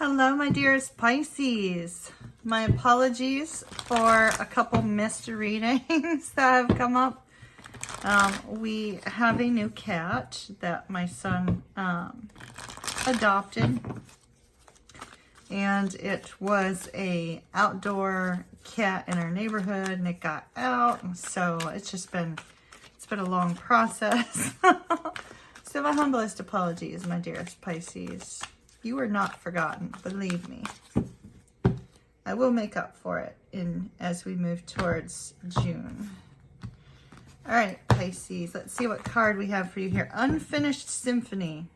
Hello, my dearest Pisces. My apologies for a couple missed readings that have come up. We have a new cat that my son adopted, and it was a outdoor cat in our neighborhood, and it got out, and so it's been a long process. So my humblest apologies, my dearest Pisces. You are not forgotten, believe me. I will make up for it as we move towards June. All right, Pisces, let's see what card we have for you here. Unfinished Symphony.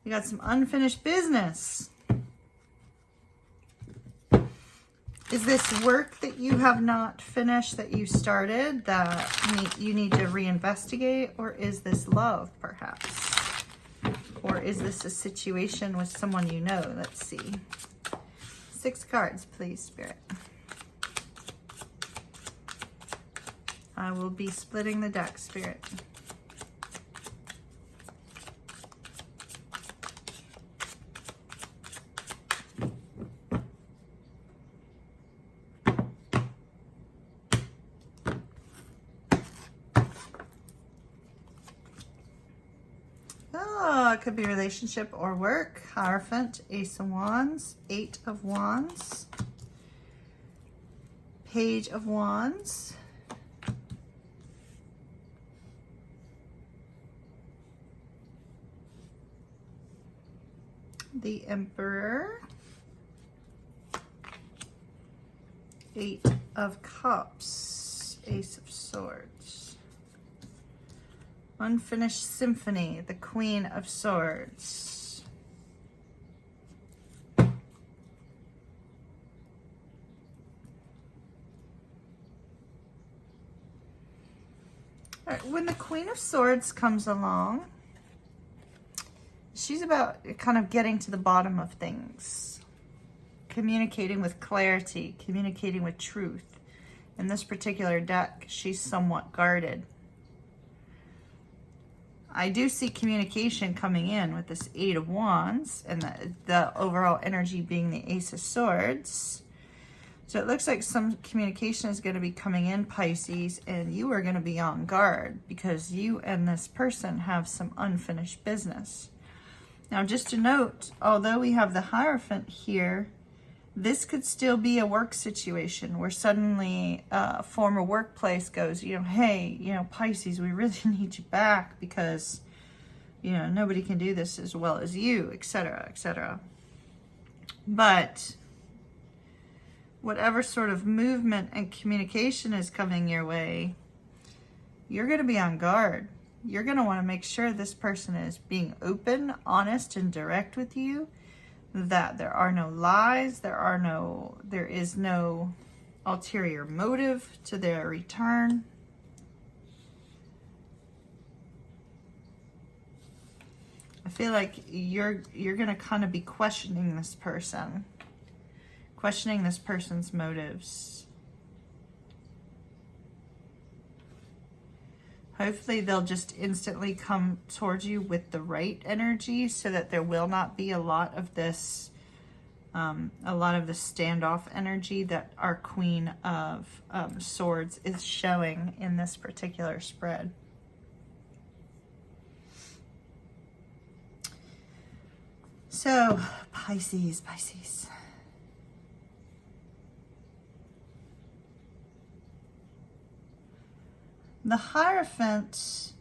We got some unfinished business. Is this work that you have not finished, that you started, that you need to reinvestigate? Or is this love, perhaps? Or is this a situation with someone you know? Let's see. 6 cards, please, Spirit. I will be splitting the deck, Spirit. Oh, it could be relationship or work. Heartfelt, Ace of Wands, 8 of Wands, Page of Wands, the Emperor, 8 of Cups, Ace of Swords. Unfinished Symphony, the Queen of Swords. All right, when the Queen of Swords comes along, she's about kind of getting to the bottom of things, communicating with clarity, communicating with truth. In this particular deck, she's somewhat guarded. I do see communication coming in with this 8 of Wands and the overall energy being the Ace of Swords. So it looks like some communication is going to be coming in, Pisces, and you are going to be on guard because you and this person have some unfinished business. Now, just a note, although we have the Hierophant here, this could still be a work situation where suddenly a former workplace goes, hey, Pisces, we really need you back because, nobody can do this as well as you, etc., etc. But whatever sort of movement and communication is coming your way, you're going to be on guard. You're going to want to make sure this person is being open, honest, and direct with you, that there are no lies, there is no ulterior motive to their return. I feel like you're going to kind of be questioning this person's motives. Hopefully they'll just instantly come towards you with the right energy so that there will not be a lot of this standoff energy that our Queen of Swords is showing in this particular spread. So, Pisces. The Hierophant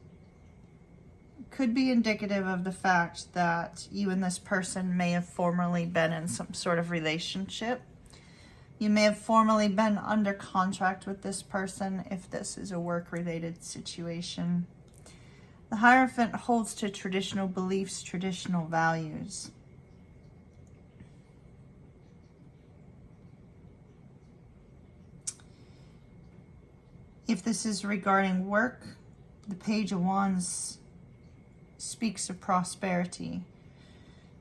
could be indicative of the fact that you and this person may have formerly been in some sort of relationship. You may have formerly been under contract with this person if this is a work-related situation. The Hierophant holds to traditional beliefs, traditional values. If this is regarding work, the Page of Wands speaks of prosperity.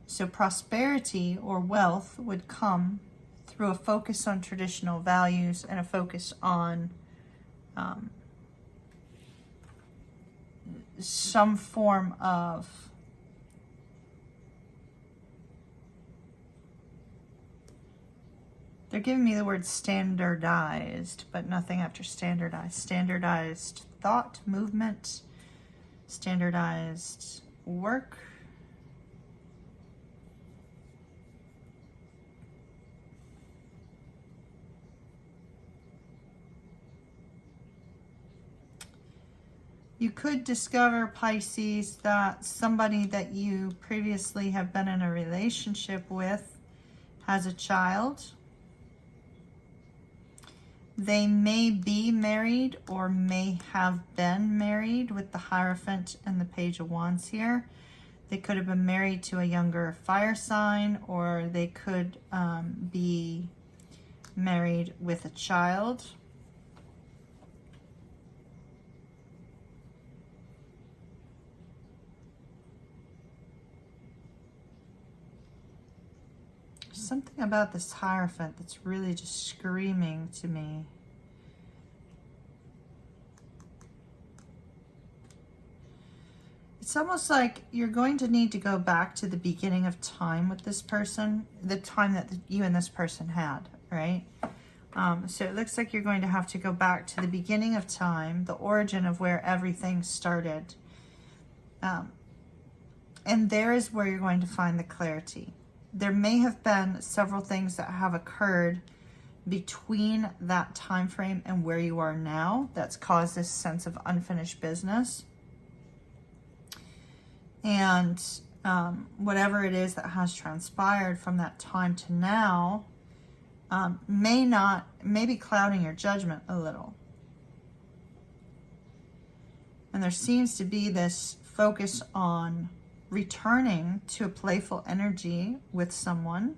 So prosperity or wealth would come through a focus on traditional values and a focus on some form of They're giving me the word standardized, but nothing after standardized. Standardized thought, movement, standardized work. You could discover, Pisces, that somebody that you previously have been in a relationship with has a child. They may be married or may have been married with the Hierophant and the Page of Wands here. They could have been married to a younger fire sign, or they could be married with a child. Something about this Hierophant that's really just screaming to me. It's almost like you're going to need to go back to the beginning of time with this person, the time that you and this person had, right? So it looks like you're going to have to go back to the beginning of time, the origin of where everything started. And there is where you're going to find the clarity. There may have been several things that have occurred between that time frame and where you are now that's caused this sense of unfinished business. And whatever it is that has transpired from that time to now may be clouding your judgment a little. And there seems to be this focus on returning to a playful energy with someone,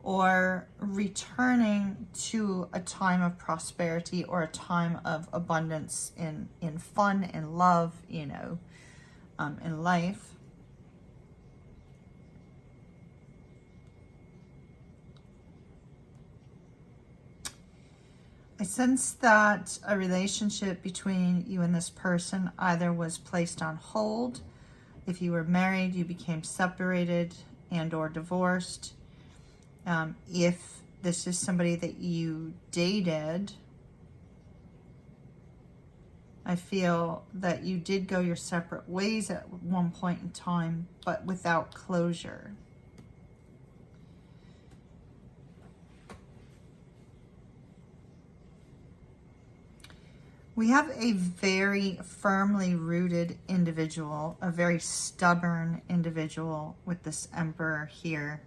or returning to a time of prosperity or a time of abundance in fun and love, you know, in life. I sense that a relationship between you and this person either was placed on hold. If you were married, you became separated and or divorced. If this is somebody that you dated, I feel that you did go your separate ways at one point in time, but without closure. We have a very firmly rooted individual, a very stubborn individual with this Emperor here.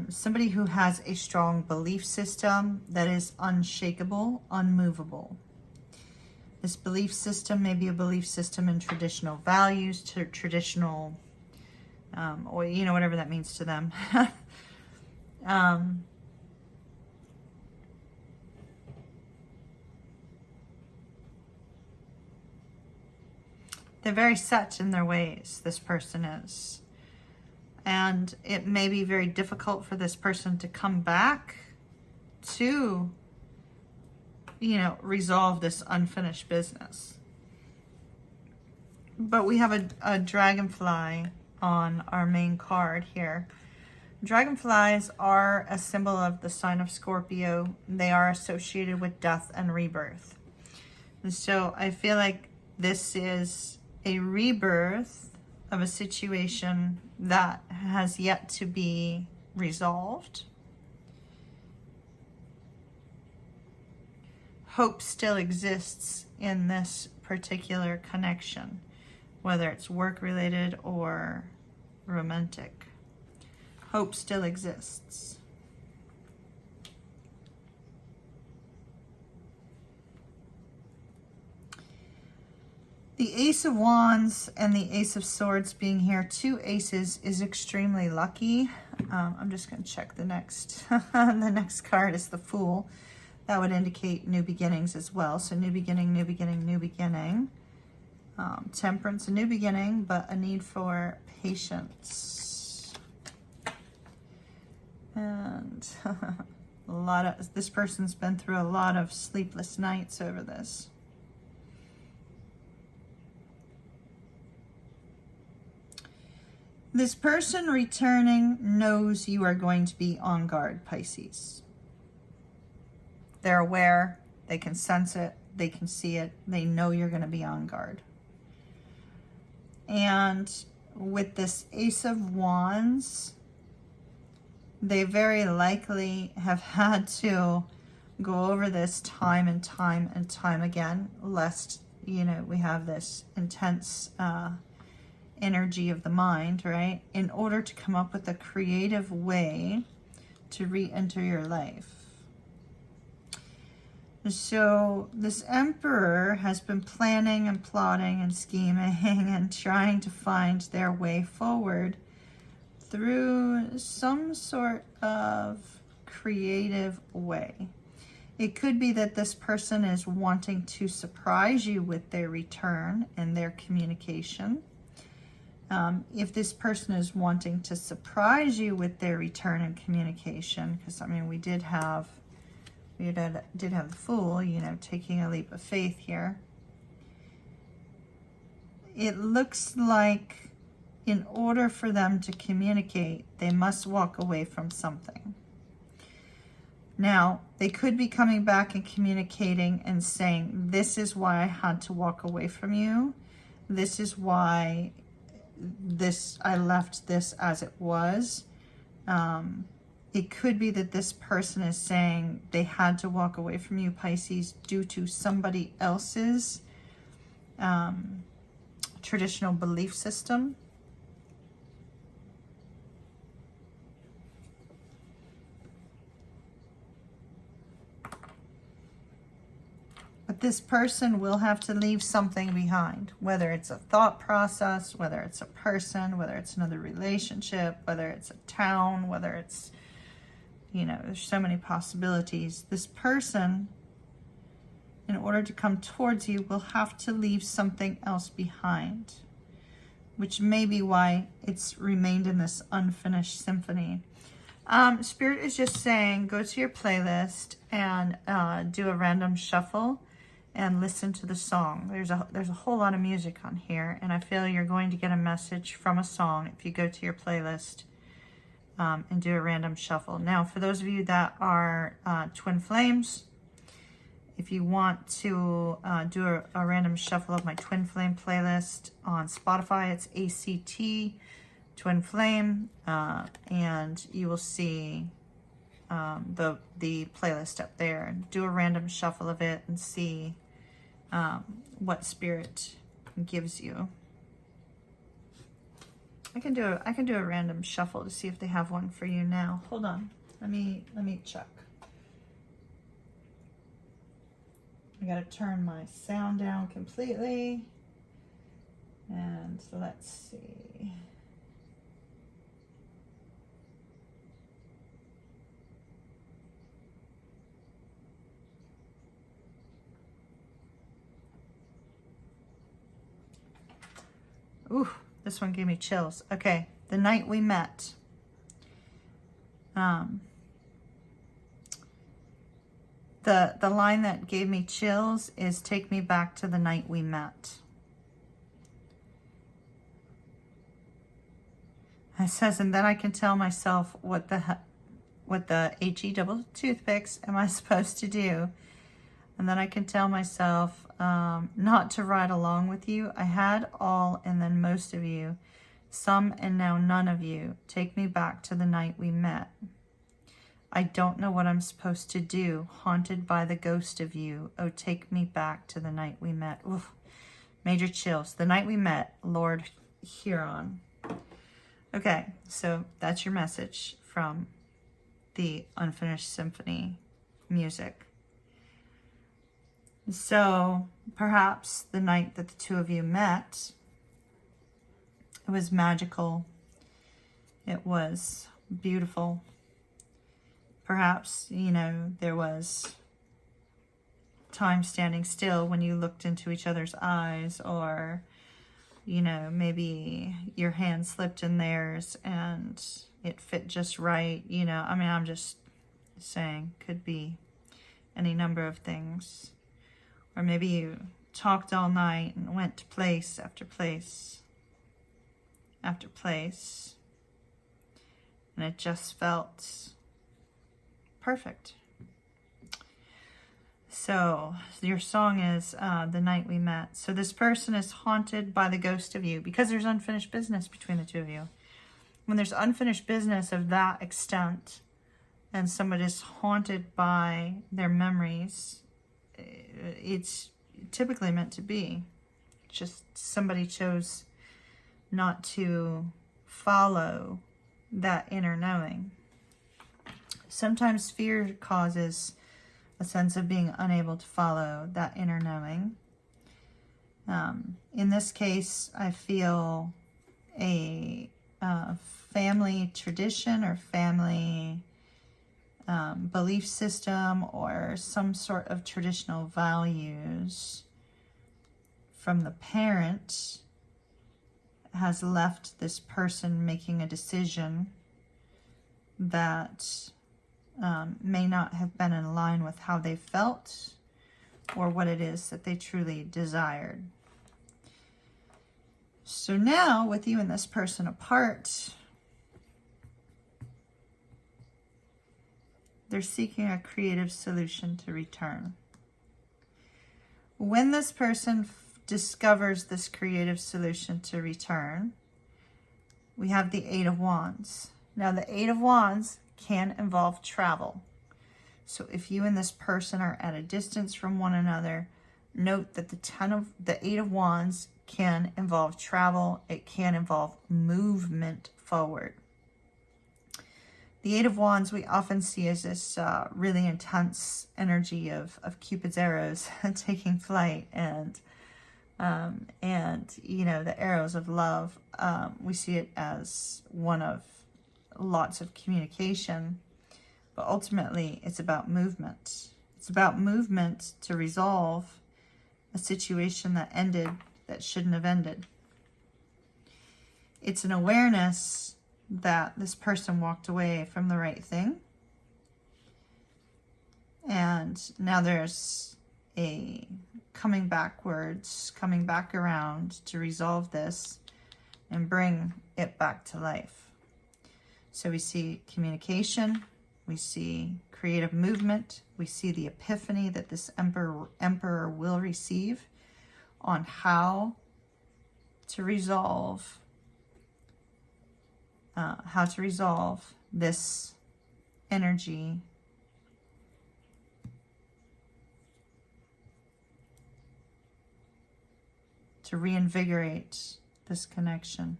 Somebody who has a strong belief system that is unshakable, unmovable. This belief system may be a belief system in traditional values, to traditional, or you know, whatever that means to them. They're very set in their ways, this person is. And it may be very difficult for this person to come back to, you know, resolve this unfinished business. But we have a dragonfly on our main card here. Dragonflies are a symbol of the sign of Scorpio. They are associated with death and rebirth. And so I feel like this is a rebirth of a situation that has yet to be resolved. Hope still exists in this particular connection, whether it's work-related or romantic. Hope still exists. The Ace of Wands and the Ace of Swords being here, two aces, is extremely lucky. I'm just going to check the next. The next card is the Fool. That would indicate new beginnings as well. So new beginning, new beginning, new beginning. Temperance, a new beginning, but a need for patience. And this person's been through a lot of sleepless nights over this. This person returning knows you are going to be on guard, Pisces. They're aware, they can sense it, they can see it, they know you're going to be on guard. And with this Ace of Wands, they very likely have had to go over this time and time and time again, lest, you know, we have this intense energy of the mind, right? In order to come up with a creative way to re-enter your life. So this Emperor has been planning and plotting and scheming and trying to find their way forward through some sort of creative way. It could be that this person is wanting to surprise you with their return and their communication. If this person is wanting to surprise you with their return and communication, because I mean, we did have the Fool, you know, taking a leap of faith here. It looks like in order for them to communicate, they must walk away from something. Now, they could be coming back and communicating and saying, this is why I had to walk away from you. This is why I left this as it was. It could be that this person is saying they had to walk away from you, Pisces, due to somebody else's traditional belief system. But this person will have to leave something behind, whether it's a thought process, whether it's a person, whether it's another relationship, whether it's a town, whether it's, you know, there's so many possibilities. This person, in order to come towards you, will have to leave something else behind, which may be why it's remained in this unfinished symphony. Spirit is just saying, go to your playlist and do a random shuffle and listen to the song. There's a whole lot of music on here, and I feel you're going to get a message from a song if you go to your playlist and do a random shuffle. Now, for those of you that are twin flames, if you want to do a random shuffle of my twin flame playlist on Spotify, it's ACT twin flame, and you will see the playlist up there. And do a random shuffle of it and see what Spirit gives you. I can do a random shuffle to see if they have one for you now. Hold on. Let me check. I gotta turn my sound down completely. And let's see. Ooh, this one gave me chills. Okay, the night we met. The line that gave me chills is "Take me back to the night we met." It says, and then I can tell myself what the HE double toothpicks am I supposed to do? And then I can tell myself not to ride along with you. I had all and then most of you, some and now none of you. Take me back to the night we met. I don't know what I'm supposed to do, haunted by the ghost of you. Oh, take me back to the night we met. Oof. Major chills. The night we met, Lord Huron. Okay, so that's your message from the Unfinished Symphony music. So perhaps the night that the two of you met, it was magical. It was beautiful. Perhaps, you know, there was time standing still when you looked into each other's eyes, or, you know, maybe your hand slipped in theirs and it fit just right. You know, I mean, I'm just saying, could be any number of things. Or maybe you talked all night and went to place after place after place, and it just felt perfect. So your song is The Night We Met. So this person is haunted by the ghost of you because there's unfinished business between the two of you. When there's unfinished business of that extent and somebody is haunted by their memories, it's typically meant to be. Just somebody chose not to follow that inner knowing. Sometimes fear causes a sense of being unable to follow that inner knowing. In this case, I feel a family tradition or family belief system or some sort of traditional values from the parent has left this person making a decision that may not have been in line with how they felt or what it is that they truly desired. So now, with you and this person apart, they're seeking a creative solution to return. When this person discovers this creative solution to return, we have the Eight of Wands. Now, the Eight of Wands can involve travel. So if you and this person are at a distance from one another, note that the Eight of Wands can involve travel. It can involve movement forward. The Eight of Wands we often see as this really intense energy of Cupid's arrows taking flight, and you know, the arrows of love. We see it as one of lots of communication, but ultimately it's about movement. It's about movement to resolve a situation that ended, that shouldn't have ended. It's an awareness that this person walked away from the right thing, and now there's a coming backwards, coming back around to resolve this and bring it back to life. So we see communication, we see creative movement, we see the epiphany that this emperor will receive on how to resolve this energy to reinvigorate this connection.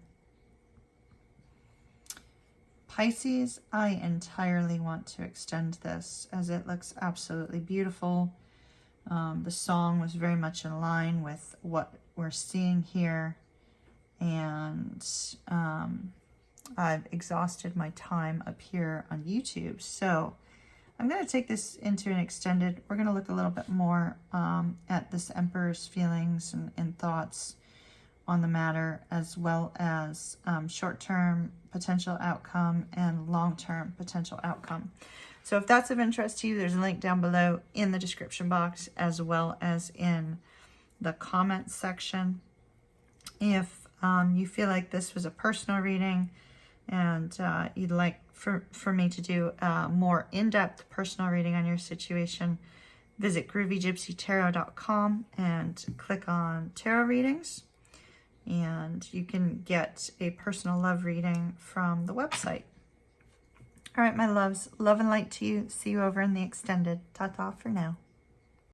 Pisces, I entirely want to extend this as it looks absolutely beautiful. The song was very much in line with what we're seeing here, and I've exhausted my time up here on YouTube. So I'm going to take this into an extended. We're going to look a little bit more at this Emperor's feelings and thoughts on the matter, as well as short-term potential outcome and long-term potential outcome. So if that's of interest to you, there's a link down below in the description box, as well as in the comments section. If you feel like this was a personal reading and you'd like for me to do a more in-depth personal reading on your situation, visit groovygypsytarot.com and click on tarot readings, and you can get a personal love reading from the website. All right, my loves, love and light to you. See you over in the extended. Ta-ta for now.